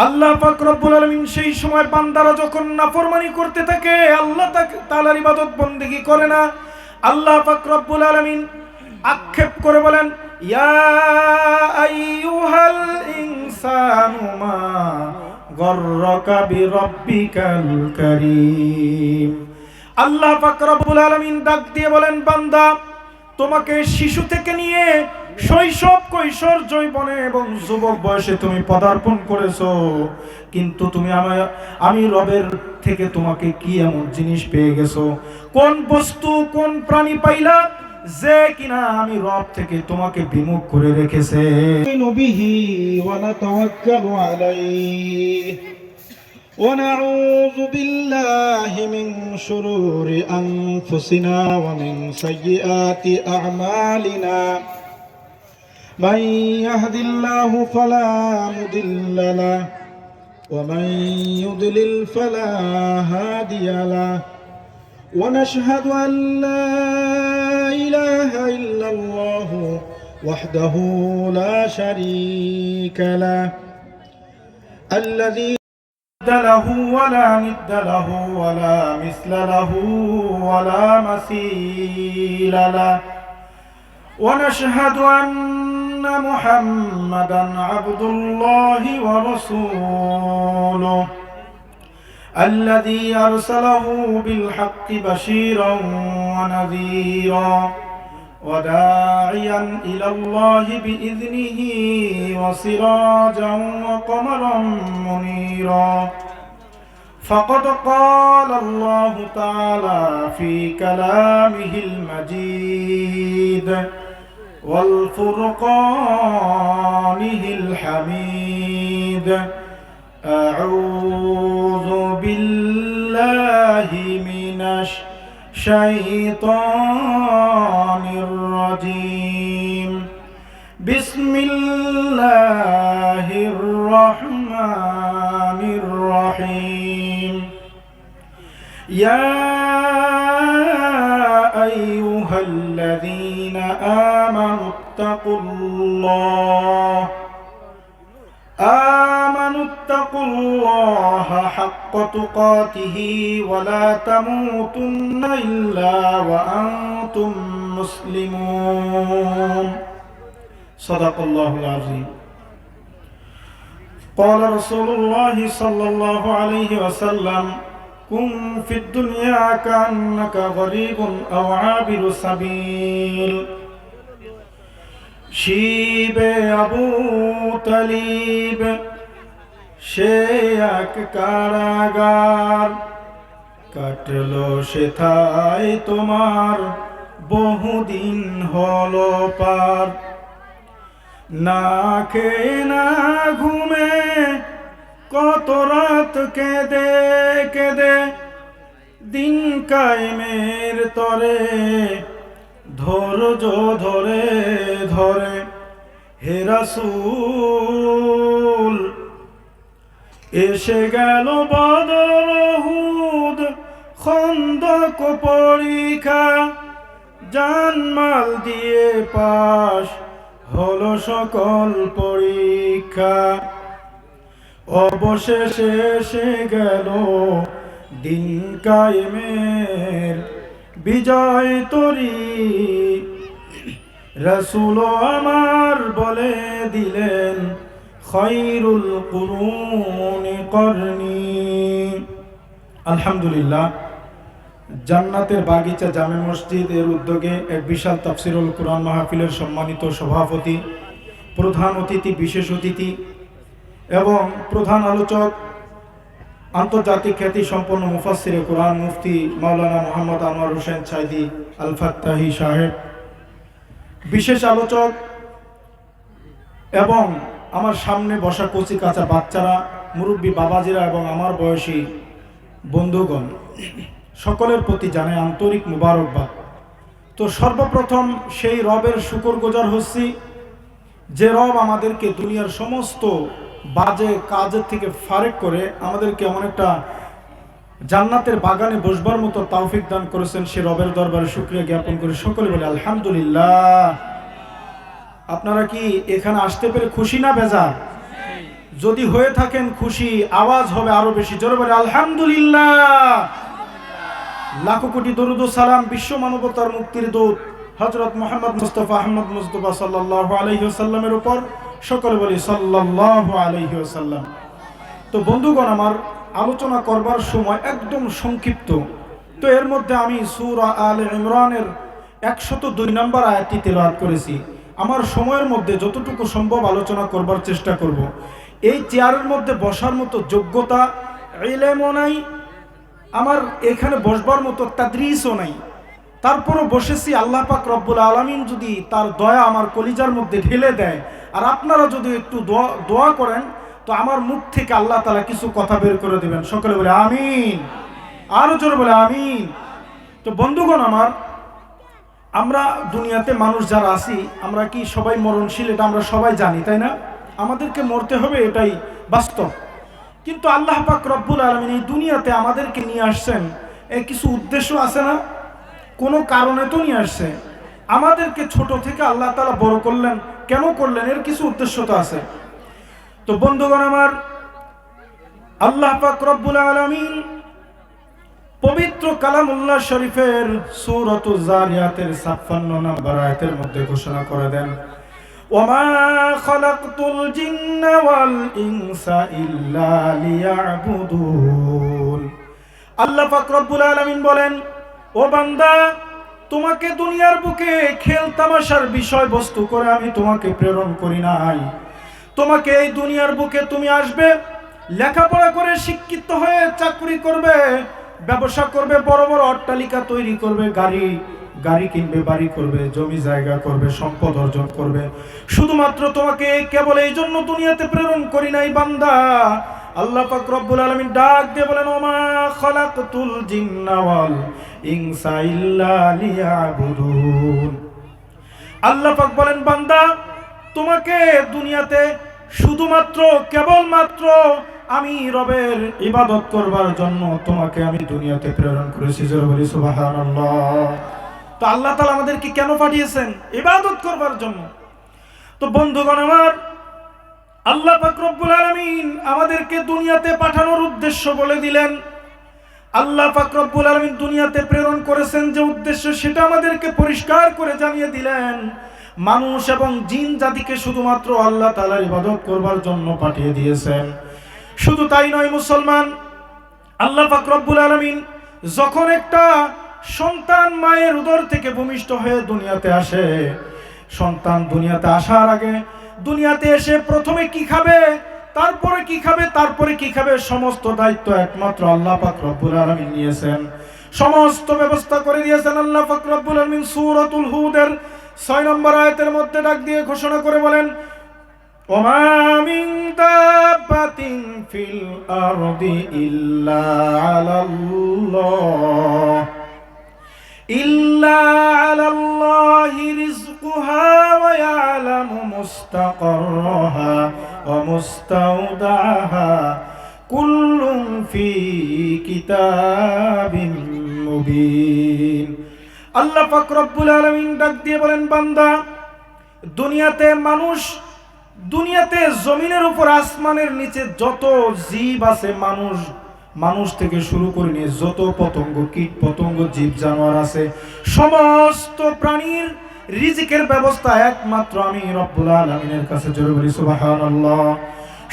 আল্লাহ পাক রব্বুল আলামিন সেই সময় বান্দারা যখন নাফরমানি করতে থাকে, আল্লাহ তাআলার ইবাদত বন্দেগী করে না, আল্লাহ পাক রব্বুল আলামিন আক্ষেপ করে বলেন, ইয়া আইয়ুহাল ইনসানু মা গররাকা বিরাব্বিকাল কারীম। আল্লাহ পাক রব্বুল আলামিন ডাক দিয়ে বলেন, বান্দা, তোমাকে শিশু থেকে নিয়ে শৈশব, কৈশোর, যৌবনে এবং যুবক বয়সে তুমি পদার্পণ করেছো, কিন্তু তুমি আমি রবের থেকে তোমাকে কি এমন জিনিস পেয়ে গেছো, কোন বস্তু, কোন প্রাণী পাইলা যে কিনা আমি রব থেকে তোমাকে বিমুখ করে রেখেছে। নবিহি ওয়া নাতাওয়াক্কালু আলাইহি ونعوذ بالله من شرور أنفسنا ومن سيئات أعمالنا من يهد الله فلا مضل له ومن يضلل فلا هادي له ونشهد أن لا إله إلا الله وحده لا شريك له الذي له ولا ند له ولا مثل له ولا مثيل له ونشهد أن محمدا عبد الله ورسوله الذي أرسله بالحق بشيرا ونذيرا وداعيا إلى الله بإذنه وسراجا وقمرا منيرا فقد قال الله تعالى في كلامه المجيد والفرقانه الحميد أعوذ بالله من الشيطان الرجيم بسم الله الرحمن الرحيم يا أيها الذين آمنوا اتقوا الله حق تقاته ولا تموتن إلا وأنتم مسلمون صدق الله العظيم قال رسول الله صلى الله عليه وسلم كن في الدنيا كأنك غريب أو عابر سبيل শিবে আবু তালিব সে এক কারাগার, কাটলো সেথায় তোমার বহুদিন হলো পার। না খেয়ে না ঘুমে কত রাত কেঁদে কেঁদে দিন কায়েমের তরে ধৈর্য ধরে ধরে হে রাসূল এসে গেল বদর উহুদ খন্দক পরীক্ষা, জানমাল দিয়ে পাশ হলো সকল পরীক্ষা। অবশেষে এসে গেল দিন কায়েমের বিজয় তরী, রাসূল আমার বলে দিলেন খায়রুল কুরুনি করনি। আলহামদুলিল্লাহ, জান্নাতের বাগিচা জামে মসজিদ এর উদ্যোগে এক বিশাল তাফসিরুল কুরআন মাহফিলের সম্মানিত সভাপতি, প্রধান অতিথি, বিশেষ অতিথি এবং প্রধান আলোচক, আন্তর্জাতিক খ্যাতি সম্পন্ন মুফাসসিরে কুরআন মুফতি মাওলানা মুহাম্মদ আনোয়ার হোসেন সাইদি আল ফাত্তাহি সাহেব, বিশেষ আলোচক এবং আমার সামনে বসা কচি কাঁচা বাচ্চারা, মুরব্বী বাবাজিরা এবং আমার বয়সী বন্ধুগণ, সকলের প্রতি জানাই আন্তরিক মুবারকবাদ। তো সর্বপ্রথম সেই রবের শুকরগুজার হচ্ছি যে রব আমাদেরকে দুনিয়ার সমস্ত বাজে কাজের থেকে ফারেক করে আমাদেরকে এমন একটা জান্নাতের বাগানে বসবার মতো তৌফিক দান করেছেন। সে রবের দরবারে শুকরিয়া জ্ঞাপন করে সকলে বলে আলহামদুলিল্লাহ। আপনারা কি এখানে আসতে পেরে খুশি না বেজার? যদি হয়ে থাকেন খুশি, আওয়াজ হবে আরো বেশি জোরে বলে আলহামদুলিল্লাহ। লাখো কোটি দরুদ ও সালাম বিশ্ব মানবতার মুক্তির দূত হযরত মুহাম্মদ মুস্তাফা আহমদ মুস্তাফা সাল্লাল্লাহু আলাইহি ওয়াসাল্লামের উপর সকলে বলি সাল্লাল্লাহু আলাইহি ওয়াসাল্লাম। তো বন্ধুগণ, আমার আলোচনা করবার সময় একদম সংক্ষিপ্ত। তো এর মধ্যে আমি সূরা আলে ইমরানের 102 নম্বর আয়াতটি তেলাওয়াত করেছি। আমার সময়ের মধ্যে যতটুকু সম্ভব আলোচনা করবার চেষ্টা করব। এই চেয়ারের মধ্যে বসার মতো যোগ্যতা, ইলমও নাই, আমার এখানে বসবার মতো তাদরিসও নাই, তারপরও বসেছি। আল্লাহ পাক রব্বুল আলামিন যদি তার দয়া আমার কলিজার মধ্যে ঢেলে দেয়, আর আপনারা যদি একটু দোয়া করেন, তো আমার মুখ থেকে আল্লাহ তাআলা কিছু কথা বের করে দেবেন। সকলে বলে আমিন, আরো জোরে বলে আমিন। তো বন্ধুগণ আমার, আমরা দুনিয়াতে মানুষ যারা আছি, আমরা কি সবাই মরণশীল? এটা আমরা সবাই জানি, তাই না? আমাদেরকে মরতে হবে, এটাই বাস্তব। কিন্তু আল্লাহ পাক রব্বুল আলামিন এই দুনিয়াতে আমাদেরকে নিয়ে আসছেন, এর কিছু উদ্দেশ্য আছে না? কোনো কারণে তো নিয়ে আসছে। আমাদেরকে ছোট থেকে আল্লাহ তাআলা বড় করলেন, কেন করলেন? এর কিছু উদ্দেশ্য তো আছে। তো বন্ধুগণ আমার, আল্লাহ পাক রব্বুল আলামিন পবিত্র কালামুল্লাহ শরীফের সূরাতুজ জারিয়াতের ৫৬ নম্বর আয়াতের মধ্যে ঘোষণা করে দেন, ওমা খালাকতুল জিন্না ওয়াল ইনসা ইল্লা লিয়াবুদুন। আল্লাহ পাক রব্বুল আলামিন বলেন, ও বান্দা, তোমাকে দুনিয়ার বুকে খেল তামাশার বিষয়বস্তু করে আমি তোমাকে প্রেরণ করি নাই। তোমাকে এই দুনিয়ার বুকে তুমি আসবে, লেখাপড়া করে শিক্ষিত হয়ে চাকরি করবে, ব্যবসা করবে, বড় বড় অট্টালিকা তৈরি করবে, গাড়ি কিনবে, বাড়ি করবে, জমি জায়গা করবে, সম্পদ অর্জন করবে। শুধুমাত্র তোমাকে কেবল এই জন্য দুনিয়াতে প্রেরণ করি নাই বান্দা। আল্লাহ পাক রব্বুল আলামিন ডাক দিয়ে বলেন, ওমা খালাকতুল জিন্না ওয়াল ইনসা ইল্লা লিয়াবুদুন। আল্লাহ পাক বলেন, বান্দা, তোমাকে দুনিয়াতে শুধুমাত্র কেবলমাত্র আমি রবের ইবাদত করবার জন্য তোমাকে আমি দুনিয়াতে প্রেরণ করেছি। জোরে বলি সুবহানাল্লাহ। তো আল্লাহ তাআলা আমাদেরকে কেন পাঠিয়েছেন? ইবাদত করবার জন্য। তো বন্ধুগণ আমার, আল্লাহ পাক রব্বুল আলামিন আমাদেরকে দুনিয়াতে পাঠানোর উদ্দেশ্য বলে দিলেন। আল্লাহ পাক রব্বুল আলামিন দুনিয়াতে প্রেরণ করেছেন যে উদ্দেশ্য, সেটা আমাদেরকে পরিষ্কার করে জানিয়ে দিলেন। মানুষ এবং জিন জাতিকে শুধুমাত্র আল্লাহ তাআলার ইবাদত করবার জন্য পাঠিয়ে দিয়েছেন। শুধু তাই নয় মুসলমান, আল্লাহ পাক রব্বুল আলামিন যখন একটা সন্তান মায়ের উদর থেকে ভূমিষ্ঠ হয়ে দুনিয়াতে আসে, সন্তান দুনিয়াতে আসার আগে, দুনিয়াতে এসে প্রথমে কি খাবে, তারপরে কি খাবে, তারপরে কি খাবে, সমস্ত দায়িত্ব একমাত্র আল্লাহ পাক রব্বুল আলামিন নিয়েছেন। সমস্ত ব্যবস্থা করে দিয়েছেন আল্লাহ পাক রব্বুল আলামিন। সূরাতুল হুদের ৬ নম্বর আয়াতের মধ্যে ডাক দিয়ে ঘোষণা করে বলেন, ওমা মিন দাব্বাতিন ফিল আরদি ইল্লা আলাল্লাহি রিজকুহা ওয়া ইয়ালামু মুস্তাকাররাহা ওয়া মুস্তাওদাহা কুল্লুন ফি কিতাবিন মুবিন। আল্লাহ পাক রব্বুল আলামিন ডাক দিয়ে বলেন, বান্দা, দুনিয়াতে মানুষ, দুনিয়াতে জমিনের উপর আসমানের নিচে যত জীব আছে, মানুষ থেকে শুরু করে নিয়ে যত পতঙ্গ, কীট পতঙ্গ, জীব জানোয়ার আছে, সমস্ত প্রাণীর রিজিকের ব্যবস্থা একমাত্র আমি রব্বুল আলামিনের কাছে। জোরে বলি সুবহানাল্লাহ।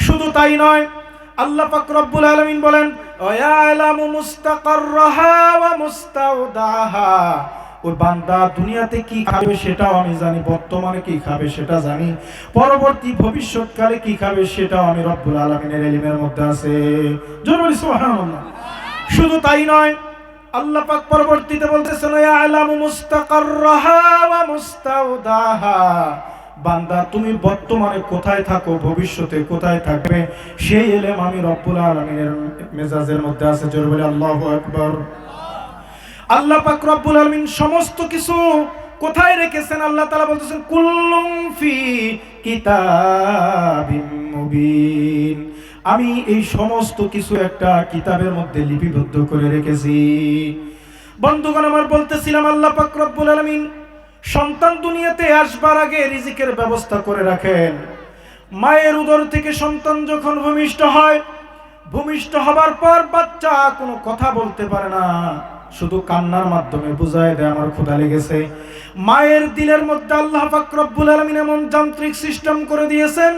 শুধু তাই নয়, আল্লাহ পাক রব্বুল আলামিন বলেন, ওয়া ইয়ালামু মুস্তাকাররাহা ওয়া মুস্তাওদাহা। ওই বান্দা দুনিয়াতে কি খাবে সেটাও আমি জানি, বর্তমানে কি খাবে সেটা জানি, পরবর্তী ভবিষ্যৎকালে কি খাবে সেটাও আমি রব্বুল আলামিনের ইলমের মধ্যে আছে। জোরে বলি সুবহানাল্লাহ। শুধু তাই নয়, আল্লাহ পাক পরবর্তীতে বলতেছেন, ইয়ালামু মুস্তাকাররাহা ওয়া মুস্তাওদাহা। বান্দা, তুমি বর্তমানে কোথায় থাকো, ভবিষ্যতে কোথায় থাকবে, সেই ইলম আমি রব্বুল আলামিনের মেজাজের মধ্যে আছে। জোরে বলি আল্লাহু আকবার। আল্লাহ পাক রব্বুল আলামিন সমস্ত কিছু কোথায় রেখেছেন? আল্লাহ তাআলা বলতেছেন, কুল্লুম ফি কিতাবিন মুবিন। আমি এই সমস্ত কিছু একটা কিতাবের মধ্যে লিপিবদ্ধ করে রেখেছি। বন্ধুগণ আমার, বলতেছিলাম আল্লাহ পাক রব্বুল আলামিন সন্তান দুনিয়াতে আসবার আগে রিজিকের ব্যবস্থা করে রাখেন। মায়ের উদর থেকে সন্তান যখন ভূমিষ্ঠ হয়, ভূমিষ্ঠ হবার পর বাচ্চা কোনো কথা বলতে পারে না, শুধু কান্নার মাধ্যমে বুঝায় দেয় আমার ক্ষুধা লেগেছে। মায়ের দিলের মধ্যে আল্লাহ পাক রব্বুল আলামিন এমন যান্ত্রিক সিস্টেম করে দিয়েছেন,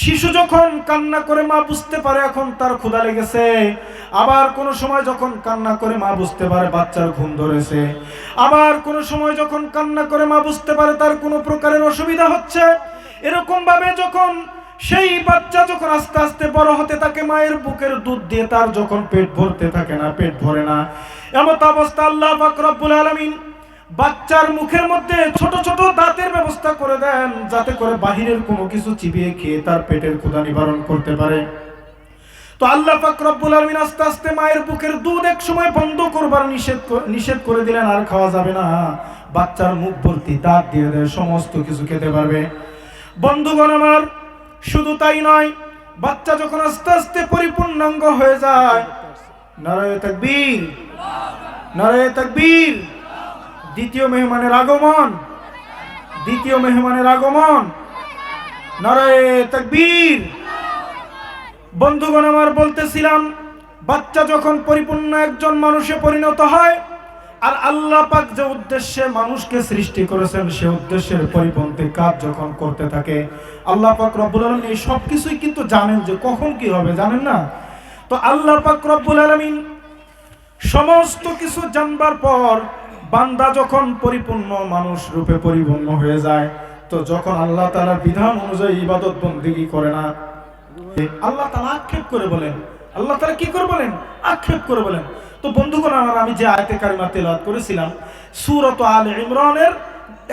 শিশু যখন কান্না করে মা বুঝতে পারে এখন তার ক্ষুধা লেগেছে। আবার কোন সময় যখন কান্না করে মা বুঝতে পারে বাচ্চার ঘুম ধরেছে। আবার কোন সময় যখন কান্না করে মা বুঝতে পারে তার কোনো প্রকারের অসুবিধা হচ্ছে। এরকম ভাবে যখন সেই বাচ্চা যখন আস্তে আস্তে বড় হতে থাকে, মায়ের বুকের দুধ দিয়ে তার যখন পেট ভরতে থাকে না, পেট ভরে না, এমন অবস্থা আল্লাহ পাক রব্বুল আলামিন বাচ্চার মুখের মধ্যে ছোট ছোট দাঁতের ব্যবস্থা করে দেন, যাতে করে বাহিরের কোনো কিছু চিবিয়ে খেয়ে তার পেটের ক্ষুধা নিবারণ করতে পারে। তো আল্লাহ পাক রব্বুল আলামিন আস্তে আস্তে মায়ের বুকের দুধ এক সময় বন্ধ করবার নিষেধ করে দিলেন, আর খাওয়া যাবে না। বাচ্চার মুখ ভর্তি দাঁত দিয়ে দেয়, সমস্ত কিছু খেতে পারবে। বন্ধুগণ আমার, শুধু তাই নয়, বাচ্চা যখন আস্তে আস্তে পরিপূর্ণাঙ্গ হয়ে যায়, নারায়ে তাকবীর, নারায়ে তাকবীর। দ্বিতীয় মেহমানের আগমন, দ্বিতীয় মেহমানের আগমন, নারায়ে তাকবীর। বন্ধুগণ আমার, বলতেছিলাম বাচ্চা যখন পরিপূর্ণ একজন মানুষে পরিণত হয়, আর আল্লাহ পাক যে উদ্দেশ্যে মানুষকে সৃষ্টি করেছেন সে উদ্দেশ্যের পরিপন্থী কাজ যখন করতে থাকে, আল্লাহ পাক রব্বুল আলামিন এই সব কিছুই কিন্তু জানেন যে কখন কি হবে, জানেন না? তো আল্লাহ পাক রব্বুল আলামিন সমস্ত কিছু জানবার পর বান্দা যখন পরিপূর্ণ মানুষ রূপে পরিপূর্ণ হয়ে যায়, তো যখন আল্লাহ তাআলার বিধান অনুযায়ী ইবাদত বন্দেগী করে না, আল্লাহ তাআলা আক্ষেপ করে বলেন, আল্লাহ তাআলা কি করে বলেন? আক্ষেপ করে বলেন। তো বন্ধুগণ আমার, আমি যে আয়াতে কারিমা তেলাওয়াত করেছিলাম সূরা আলে ইমরানের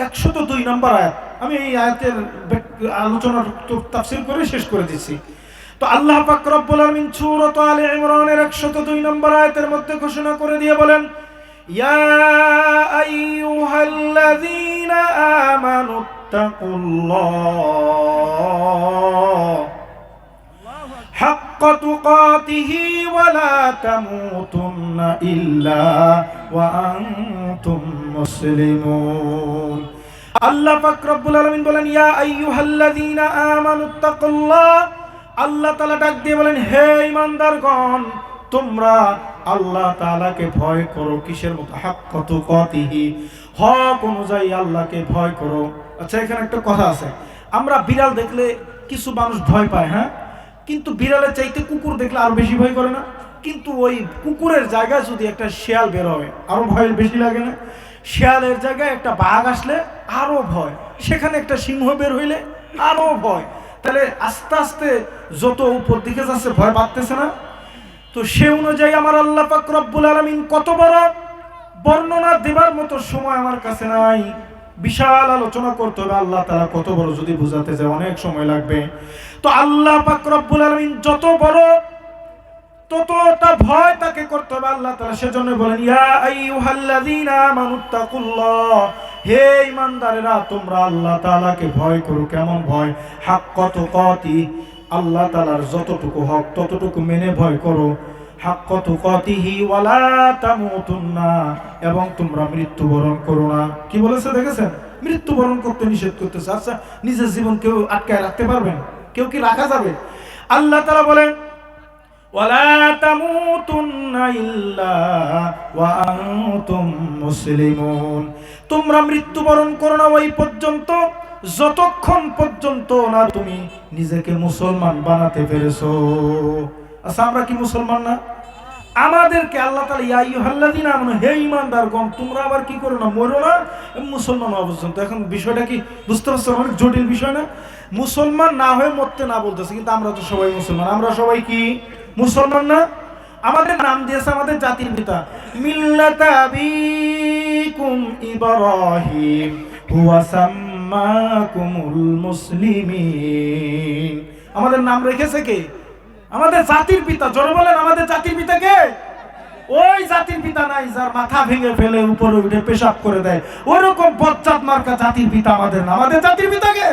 102 নম্বর আয়াত, আমি এই আয়াতের আলোচনা তাফসীর করে শেষ করে দিচ্ছি। তো আল্লাহ পাক রব্বুল আলামিন সূরা আলে ইমরানের 102 নম্বর আয়াতের মধ্যে ঘোষণা করে দিয়ে বলেন, ইয়া আইয়ুহাল্লাযীনা আমানুত্তাকুল্লাহ হাক্কা তুকাতিহি ওয়া লা তামুতুন্না ইল্লা ওয়া আনতুম মুসলিমুন। আল্লাহ পাক রব্বুল আলামিন বলেন, ইয়া আইয়ুহাল্লাযীনা আমানুত্তাকুল্লাহ। আল্লাহ তাআলা ডাক দিয়ে বলেন, হে ঈমানদারগণ, তোমরা আল্লাহ তাআলাকে ভয় করো। কিসের মতো? হাক্কা তুকাতিহি, হক অনুযায়ী আল্লাহকে ভয় করো। আচ্ছা, এখানে একটা কথা আছে, আমরা বিড়াল দেখলে কিছু মানুষ ভয় পায়, হ্যাঁ, কিন্তু বিড়ালের চাইতে কুকুর দেখলে আরো বেশি ভয় করে না? কিন্তু ওই কুকুরের জায়গায় যদি একটা শিয়াল বের হয় আরো ভয় বেশি লাগে না? শিয়ালের জায়গায় একটা বাঘ আসলে আরো ভয়, সেখানে একটা সিংহ বের হইলে আরো ভয়। তাহলে আস্তে আস্তে যত উপর দিকে যাচ্ছে ভয় বাড়তেছে না? তো সে অনুযায়ী আমার আল্লাহ পাক রব্বুল আলামিন কত বড়, বর্ণনা দেবার মতো সময় আমার কাছে নাই, বিশাল আলোচনা করতে হবে আল্লাহ তাআলা কত বড়, যদি বোঝাতে যায় অনেক সময় লাগবে। তো আল্লাহ পাক রব্বুল আলামিন যত বড় ততটা ভয় তাকে করতে হবে আল্লাহ তাআলা। সেজন্য বলেন, ইয়া আইয়ুহাল্লাযীনা আমানুত্তাকুল্লাহ, হে ঈমানদারেরা তোমরা আল্লাহ তাআলাকে ভয় করো। কেমন ভয়? হাক্কা তুকাতি, আল্লাহ তাআলার যতটুকু হক ততটুকু মেনে ভয় করো। হাক্কা তুকাতিহি ওয়া লা তামুতুন্না, এবং তোমরা মৃত্যুবরণ করো না। কি বলেছে দেখেছেন? মৃত্যুবরণ করতে নিষেধ করতেছে। আচ্ছা, নিজের জীবন কেউ আটকায় রাখতে পারবেন? কেউ কি রাখা যাবে? আল্লাহ তাআলা বলেন, ওয়ালা তামুতুন্না ইল্লা ওয়া আনতুম মুসলিমুন, তোমরা মৃত্যুবরণ করো না ওই পর্যন্ত যতক্ষণ পর্যন্ত না তুমি নিজেকে মুসলমান বানাতে পেরেছো। আচ্ছা, আমরা কি মুসলমান না? আমাদেরকে আল্লাহ তাআলা ইয়া আইয়ুহাল্লাযীনা আমানু, হে ঈমানদারগণ তোমরা আবার কি করো না, মরো না মুসলমান হওয়া পর্যন্ত। এখন বিষয়টা কি বুঝতে পারছো? অনেক জটিল বিষয় না? মুসলমান না হয়ে মরতে না বলতেছে, কিন্তু আমরা তো সবাই মুসলমান। আমরা সবাই কি মুসলমান না? আমাদের নাম দিয়েছে আমাদের জাতির পিতা, মিল্লাতা আবিকুম ইব্রাহিম হুয়া সাম্মাকুমুল মুসলিমিন। আমাদের নাম রেখেছে কে? আমাদের জাতির পিতা। জোরে বলেন, আমাদের জাতির পিতা কে? ওই জাতির পিতা নাই যার মাথা ভেঙে ফেলে উপরে উঠে পেশাব করে দেয়, ওরকম বজ্জাত মার্কা জাতির পিতা আমাদের না। আমাদের জাতির পিতা কে?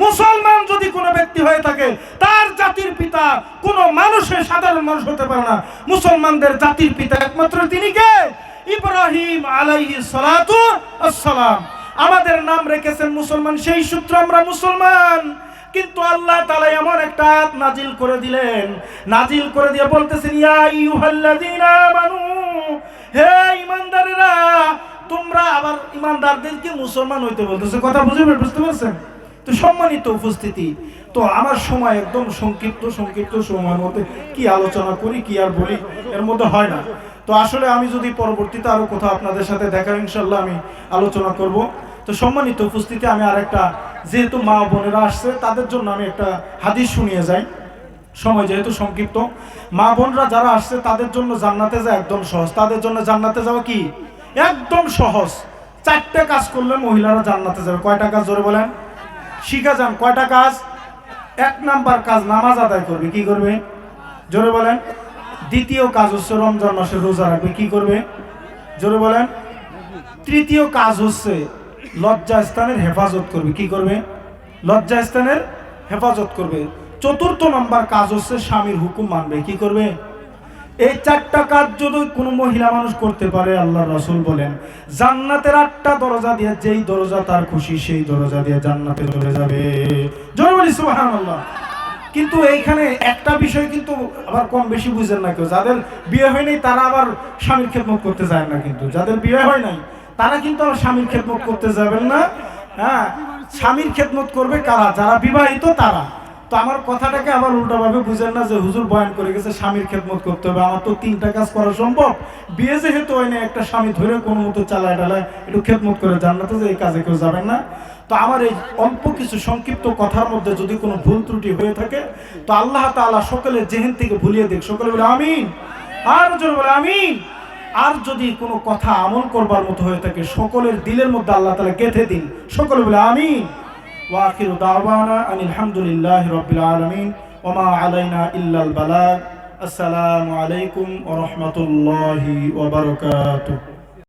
মুসলমান যদি কোনো ব্যক্তি হয়ে থাকে তার জাতির পিতা কোনো মানুষের, সাধারণ মানুষ হতে পারে না। মুসলমানদের জাতির পিতা একমাত্র তিনি কে? ইব্রাহিম আলাইহিস সালাতু ওয়াস সালাম। আমাদের নাম রেখেছেন মুসলমান, সেই সূত্র আমরা মুসলমান। কিন্তু আল্লাহ তাআলা এমন একটা আয়াত নাজিল করে দিলেন, নাজিল করে দিয়ে বলতেছেন, ইয়া আইয়ুহাল্লাযীনা আমানু, হে ঈমানদারেরা, তোমরা, আবার ঈমানদারদেরকে মুসলমান হইতে বলতেছে। কথা বুঝতে পারছেন? তো সম্মানিত উপস্থিতি, তো আমার সময় একদম সংক্ষিপ্ত সময়ের মধ্যে কি আলোচনা করি, কি আর বলি, এর মধ্যে হয় না। তো আসলে আমি যদি পরবর্তীতে আরো কোথাও আপনাদের সাথে দেখা, ইনশাল্লাহ আমি আলোচনা করব। তো সম্মানিত উপস্থিতি, আমি আরেকটা, যেহেতু মা বোনেরা আসছে তাদের জন্য আমি একটা হাদিস শুনিয়ে যাই, সময় যেহেতু সংক্ষিপ্ত। মা বোনরা যারা আসছে তাদের জন্য জান্নাতে যাওয়া একদম সহজ। তাদের জন্য জান্নাতে যাওয়া কি একদম সহজ। 4টে কাজ করলে মহিলারা জান্নাতে যাবে। কয়টা কাজ জোরে বলেন? শিখা যান কয়টা কাজ? 1 নাম্বার কাজ নামাজ আদায় করবে। কি করবে? জোরে বলেন। দ্বিতীয় কাজ হচ্ছে রমজান মাসে রোজা রাখবে। কি করবে? জোরে বলেন। তৃতীয় কাজ হচ্ছে লজ্জাস্থানের হেফাজত করবে। কি করবে? লজ্জাস্থানের হেফাজত করবে। চতুর্থ নাম্বার কাজ হচ্ছে স্বামীর হুকুম মানবে। কি করবে? এই 4টা কাজ যদি কোনো মহিলা মানুষ করতে পারে, আল্লাহর রাসূল বলেন জান্নাতের 8টা দরজা দিয়ে যেই দরজা তার খুশি সেই দরজা দিয়ে জান্নাতে চলে যাবে। জোরে বলি সুবহানাল্লাহ। কিন্তু এইখানে একটা বিষয় কিন্তু আবার কম বেশি বুঝেন না কেউ, যাদের বিয়ে হয় নাই তারা আবার স্বামীর খেদমত করতে যায় না। কিন্তু যাদের বিয়ে হয় নাই তারা কিন্তু আবার স্বামীর খেদমত করতে যাবেন না। হ্যাঁ, স্বামীর খেদমত করবে কারা? যারা বিবাহিত তারা। তো আমার কথাটাকে আবার উল্টাভাবে বুঝেন না যে হুজুর বয়ান করে গেছে স্বামীর খেদমত করতে হবে। আমার তো 3টা কাজ করা সম্ভব। বিয়ে যেহেতু হয় না, একটা স্বামী ধরে কোনো মতো চালায় ডালায় একটু খেদমত করে জান্নাতে, যে এই কাজে কেউ যাবেন না। তো আমার এই অল্প কিছু সংক্ষিপ্ত কথার মধ্যে যদি কোনো ভুল ত্রুটি হয়ে থাকে, তো আল্লাহ তাআলা সকলের জেহেন থেকে ভুলিয়ে দেখ। সকলে বলে আমিন। আর জোরে বলে আমিন। আর যদি কোনো কথা আমল করবার মতো হয়ে থাকে, সকলের দিলের মধ্যে আল্লাহ তাআলা গেঁথে দিন। সকলে বলে আমিন। ওয়া আখিরু দাওয়ানা আনিল হামদুলিল্লাহি রাব্বিল আলামিন ওয়া মা আলাইনা ইল্লাল বালাগ। আসসালামু আলাইকুম ওয়া রাহমাতুল্লাহি ওয়া বারাকাতুহু।